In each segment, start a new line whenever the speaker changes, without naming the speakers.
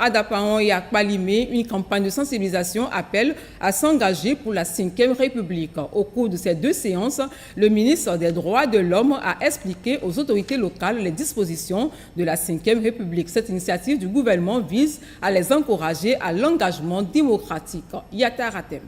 À Dapaon et à Kpalimé, une campagne de sensibilisation appelle à s'engager pour la 5e République. Au cours de ces 2 séances, le ministre des Droits de l'Homme a expliqué aux autorités locales les dispositions de la 5e République. Cette initiative du gouvernement vise à les encourager à l'engagement démocratique. Yata Ratem.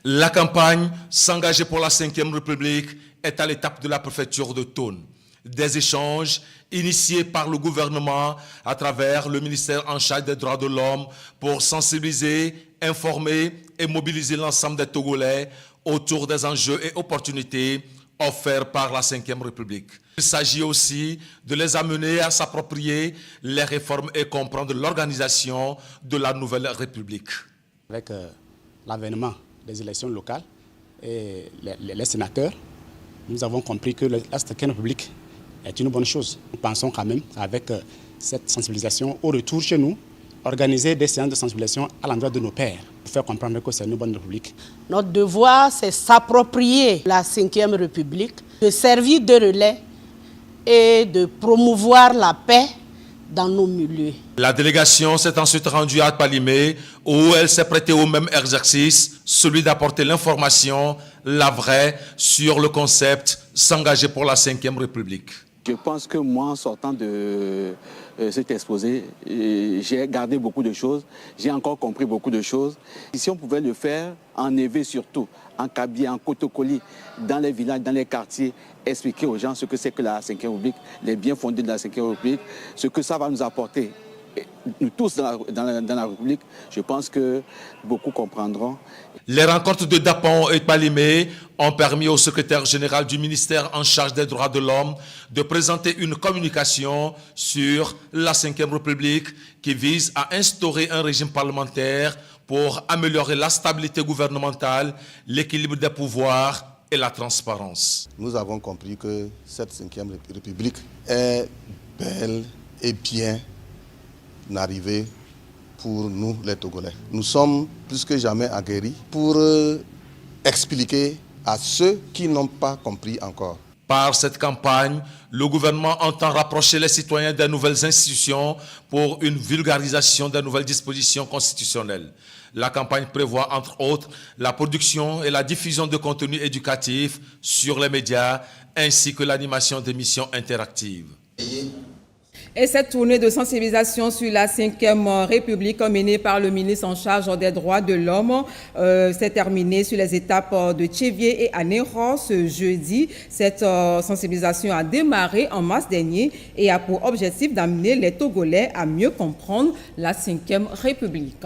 La campagne S'engager pour la 5e République est à l'étape de la préfecture de Thônes. Des échanges initiés par le gouvernement à travers le ministère en charge des droits de l'homme pour sensibiliser, informer et mobiliser l'ensemble des Togolais autour des enjeux et opportunités offerts par la 5e République. Il s'agit aussi de les amener à s'approprier les réformes et comprendre l'organisation de la nouvelle République.
Avec l'avènement des élections locales et les sénateurs, nous avons compris que la 5e République est une bonne chose. Nous pensons quand même, avec cette sensibilisation, au retour chez nous, organiser des séances de sensibilisation à l'endroit de nos pères, pour faire comprendre que c'est une bonne république.
Notre devoir, c'est s'approprier la 5e République, de servir de relais et de promouvoir la paix dans nos milieux.
La délégation s'est ensuite rendue à Kpalimé, où elle s'est prêtée au même exercice, celui d'apporter l'information, la vraie, sur le concept s'engager pour la 5e République.
Je pense que moi, en sortant de cet exposé, j'ai gardé beaucoup de choses, j'ai encore compris beaucoup de choses. Si on pouvait le faire en Évé surtout, en Kabylie, en Kotokoli, dans les villages, dans les quartiers, expliquer aux gens ce que c'est que la 5e République, les biens fondés de la 5e République, ce que ça va nous apporter. Nous tous dans la République, je pense que beaucoup comprendront.
Les rencontres de Dapaon et Kpalimé ont permis au secrétaire général du ministère en charge des droits de l'homme de présenter une communication sur la 5e République qui vise à instaurer un régime parlementaire pour améliorer la stabilité gouvernementale, l'équilibre des pouvoirs et la transparence.
Nous avons compris que cette 5e République est belle et bien arrivée pour nous les Togolais. Nous sommes plus que jamais aguerris pour expliquer à ceux qui n'ont pas compris encore.
Par cette campagne, le gouvernement entend rapprocher les citoyens des nouvelles institutions pour une vulgarisation des nouvelles dispositions constitutionnelles. La campagne prévoit, entre autres, la production et la diffusion de contenus éducatifs sur les médias, ainsi que l'animation d'émissions interactives.
Et cette tournée de sensibilisation sur la 5e République menée par le ministre en charge des droits de l'homme s'est terminée sur les étapes de Tchévier et Anéro ce jeudi. Cette sensibilisation a démarré en mars dernier et a pour objectif d'amener les Togolais à mieux comprendre la 5e République.